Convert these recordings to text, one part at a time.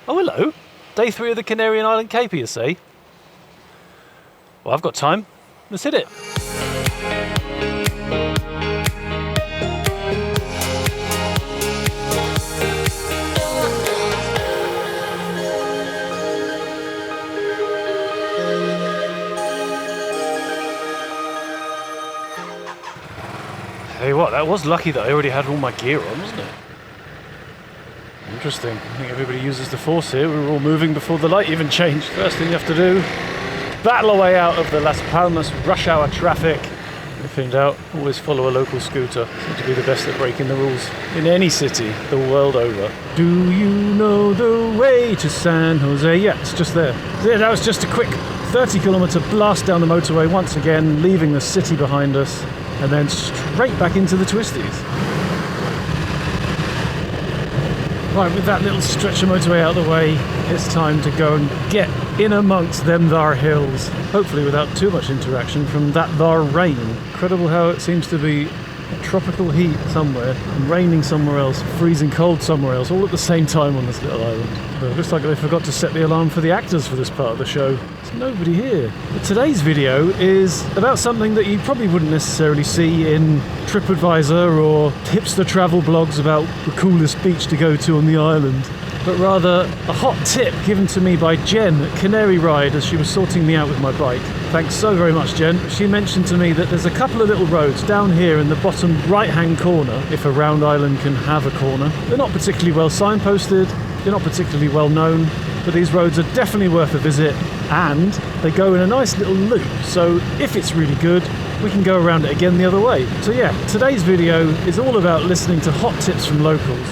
Oh, hello. Day 3 of the Canary Island caper, you say? Well, I've got time. Let's hit it. Hey, what? That was lucky that I already had all my gear on, wasn't it? Interesting. I think everybody uses the force here. We were all moving before the light even changed. First thing you have to do, battle a way out of the Las Palmas rush hour traffic. If in doubt, always follow a local scooter. Seem to be the best at breaking the rules in any city the world over. Do you know the way to San Jose? Yeah, it's just there. Yeah, that was just a quick 30-kilometer blast down the motorway once again, leaving the city behind us, and then straight back into the twisties. Right, with that little stretch of motorway out of the way, it's time to go and get in amongst them thar hills. Hopefully without too much interaction from that thar rain. Incredible how it seems to be tropical heat somewhere, and raining somewhere else, freezing cold somewhere else, all at the same time on this little island. But it looks like they forgot to set the alarm for the actors for this part of the show. There's nobody here. But today's video is about something that you probably wouldn't necessarily see in TripAdvisor or hipster travel blogs about the coolest beach to go to on the island, but rather a hot tip given to me by Jen at Canary Ride as she was sorting me out with my bike. Thanks so very much, Jen. She mentioned to me that there's a couple of little roads down here in the bottom right-hand corner, if a round island can have a corner. They're not particularly well signposted, they're not particularly well known, but these roads are definitely worth a visit, and they go in a nice little loop, so if it's really good, we can go around it again the other way. So yeah, today's video is all about listening to hot tips from locals.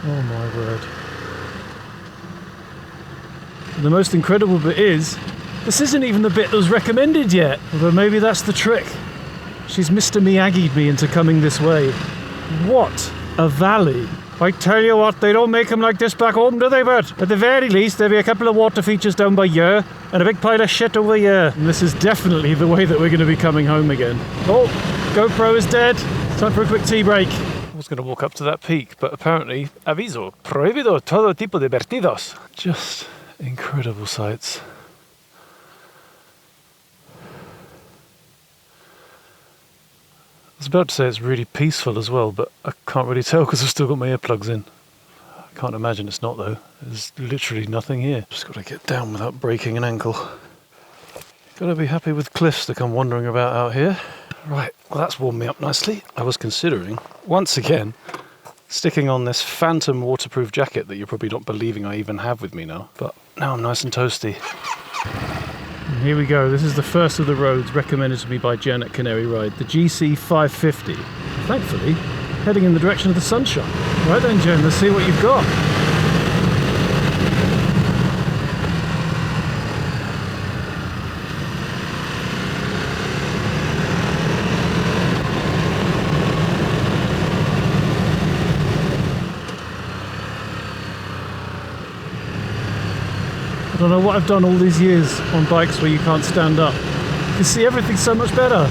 Oh my word. The most incredible bit is, this isn't even the bit that was recommended yet. Although maybe that's the trick. She's Mr. Miyagi'd me into coming this way. What a valley. I tell you what, they don't make them like this back home, do they, Bert? At the very least, there'll be a couple of water features down by here, and a big pile of shit over here. And this is definitely the way that we're going to be coming home again. Oh, GoPro is dead. Time for a quick tea break. I was going to walk up to that peak, but apparently, aviso, prohibido todo tipo de vertidos. Just incredible sights. I was about to say it's really peaceful as well, but I can't really tell because I've still got my earplugs in. I can't imagine it's not though. There's literally nothing here. Just got to get down without breaking an ankle. Got to be happy with cliffs to come wandering about out here. Right, well that's warmed me up nicely. I was considering, once again, sticking on this phantom waterproof jacket that you're probably not believing I even have with me now. But now I'm nice and toasty. And here we go. This is the first of the roads recommended to me by Jen at Canary Ride, the GC 550. Thankfully, heading in the direction of the sunshine. Right then, Jen, let's see what you've got. don't know what I've done all these years on bikes where you can't stand up. You can see everything so much better.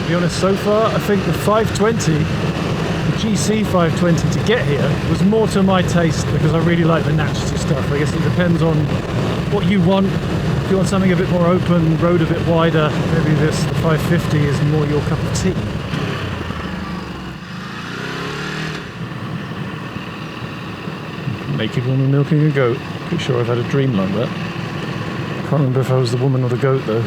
To be honest, so far I think the 520, the GC 520 to get here was more to my taste because I really like the naturally stuff. I guess it depends on what you want. If you want something a bit more open, road a bit wider, maybe the 550 is more your cup of tea. Naked woman milking a goat. Pretty sure I've had a dream like that. Can't remember if I was the woman or the goat though.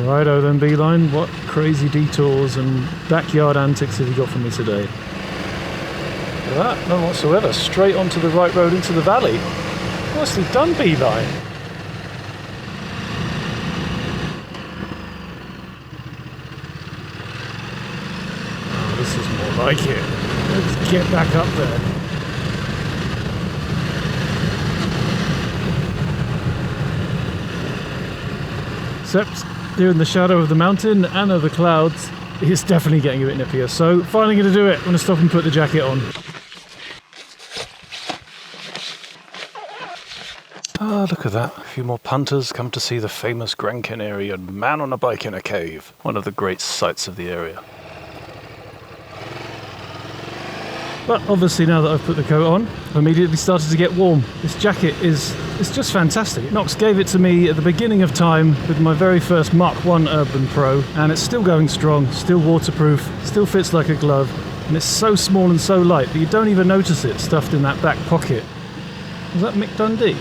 Righto then, Beeline, what crazy detours and backyard antics have you got for me today? Look at that, none whatsoever, straight onto the right road into the valley. Nicely done, Beeline. Oh, this is more like it. Let's get back up there. Except here in the shadow of the mountain and of the clouds, it's definitely getting a bit nippier. So finally going to do it. I'm going to stop and put the jacket on. Ah, look at that. A few more punters come to see the famous Gran Canaria and man on a bike in a cave. One of the great sights of the area. But obviously now that I've put the coat on, I've immediately started to get warm. This jacket it's just fantastic. Knox gave it to me at the beginning of time with my very first Mark 1 Urban Pro, and it's still going strong, still waterproof, still fits like a glove, and it's so small and so light that you don't even notice it stuffed in that back pocket. Was that Mick Dundee?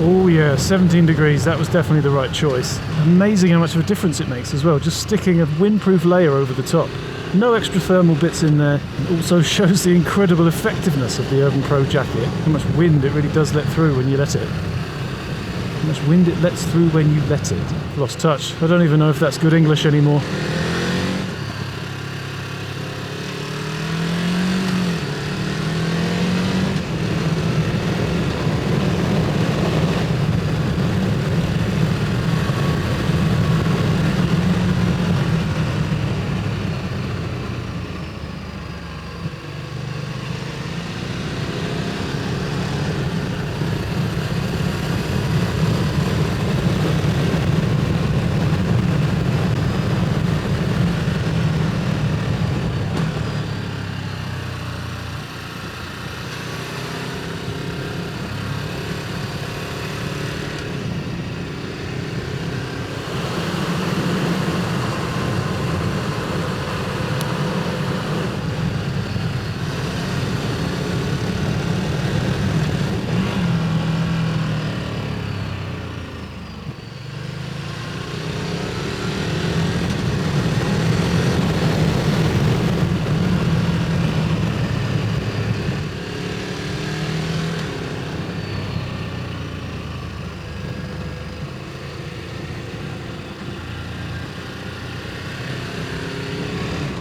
Oh yeah, 17 degrees, that was definitely the right choice. Amazing how much of a difference it makes as well, just sticking a windproof layer over the top. No extra thermal bits in there. It also shows the incredible effectiveness of the Urban Pro jacket, how much wind it really does let through when you let it. How much wind it lets through when you let it. Lost touch. I don't even know if that's good English anymore.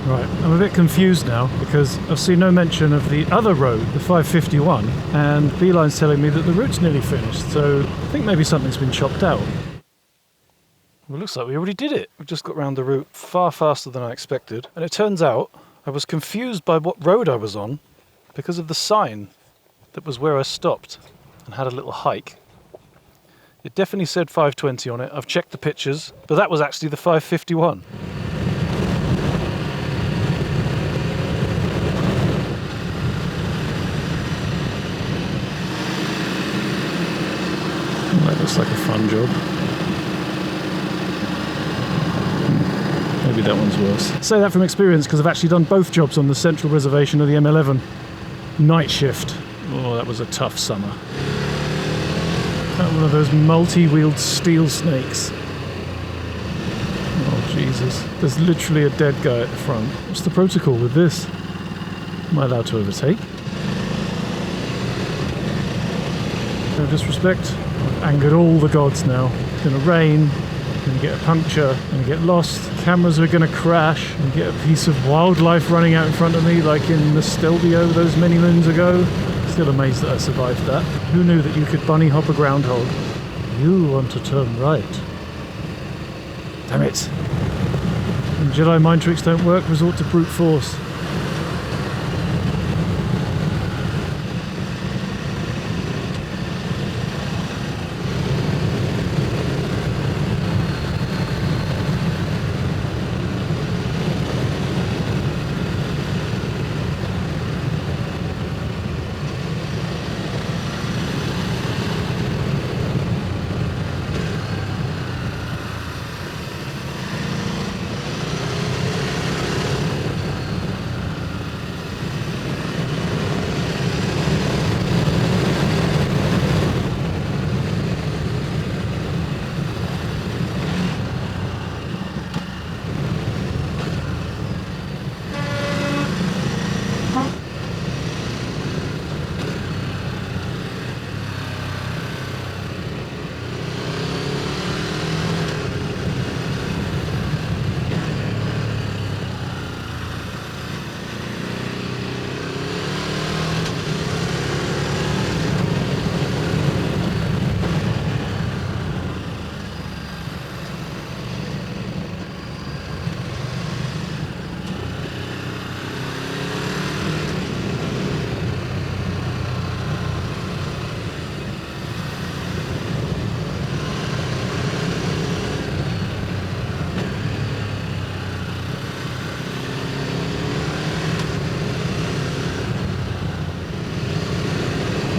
Right, I'm a bit confused now because I've seen no mention of the other road, the 551, and Beeline's telling me that the route's nearly finished, so I think maybe something's been chopped out. Well, it looks like we already did it. We've just got round the route far faster than I expected, and it turns out I was confused by what road I was on because of the sign that was where I stopped and had a little hike. It definitely said 520 on it. I've checked the pictures, but that was actually the 551. That looks like a fun job. Maybe that one's worse. I say that from experience because I've actually done both jobs on the central reservation of the M11. Night shift. Oh, that was a tough summer. One of those multi-wheeled steel snakes. Oh, Jesus. There's literally a dead guy at the front. What's the protocol with this? Am I allowed to overtake? No disrespect. I've angered all the gods now. It's going to rain. I'm going to get a puncture. I'm going to get lost. Cameras are going to crash. And get a piece of wildlife running out in front of me like in Nostalgia those many moons ago. Still amazed that I survived that. Who knew that you could bunny hop a groundhog? You want to turn right. Damn it. When Jedi mind tricks don't work, resort to brute force.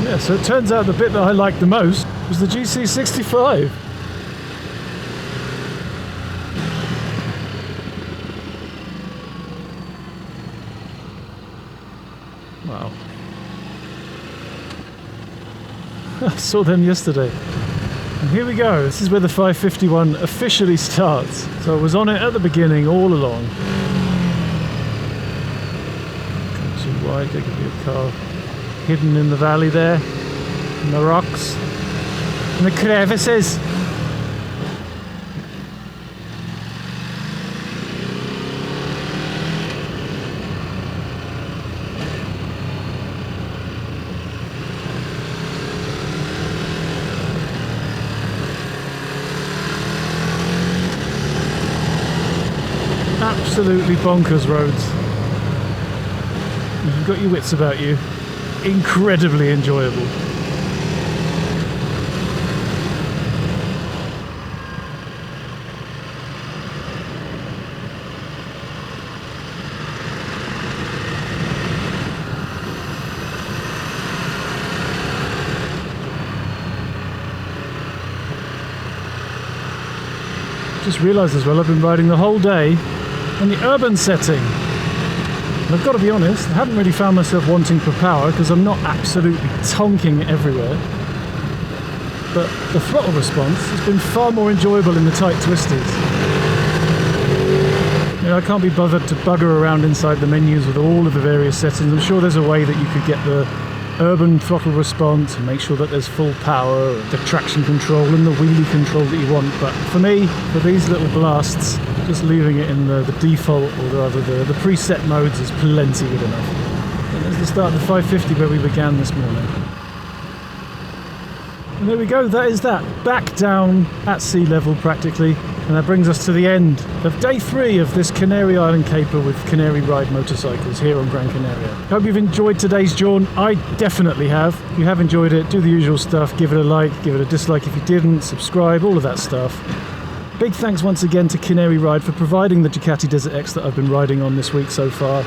Yeah, so it turns out the bit that I liked the most was the GC65. Wow. I saw them yesterday. And here we go. This is where the 551 officially starts. So I was on it at the beginning all along. Too wide, there could be a car hidden in the valley there, in the rocks, in the crevices. Absolutely bonkers roads. If you've got your wits about you, incredibly enjoyable. Just realised as well I've been riding the whole day in the urban setting. And I've got to be honest, I haven't really found myself wanting for power because I'm not absolutely tonking everywhere. But the throttle response has been far more enjoyable in the tight twisters. You know, I can't be bothered to bugger around inside the menus with all of the various settings. I'm sure there's a way that you could get the urban throttle response and make sure that there's full power, the traction control and the wheelie control that you want. But for me, for these little blasts, Just leaving it in the default, or rather the preset modes, is plenty good enough. And there's the start of the 550 where we began this morning. And there we go, that is that. Back down at sea level practically. And that brings us to the end of day 3 of this Canary Island caper with Canary Ride motorcycles here on Gran Canaria. Hope you've enjoyed today's jaunt. I definitely have. If you have enjoyed it, do the usual stuff. Give it a like, give it a dislike if you didn't, subscribe, all of that stuff. Big thanks once again to Canary Ride for providing the Ducati Desert X that I've been riding on this week so far,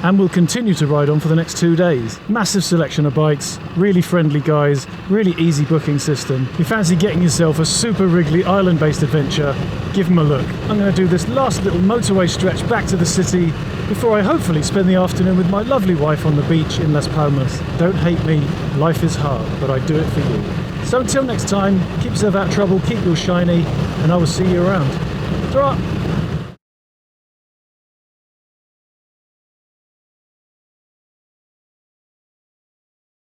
and will continue to ride on for the next 2 days. Massive selection of bikes, really friendly guys, really easy booking system. If you fancy getting yourself a super wriggly island-based adventure, give them a look. I'm going to do this last little motorway stretch back to the city before I hopefully spend the afternoon with my lovely wife on the beach in Las Palmas. Don't hate me, life is hard, but I do it for you. So until next time, keep yourself out of trouble, keep your shiny, and I will see you around. Ta-ra!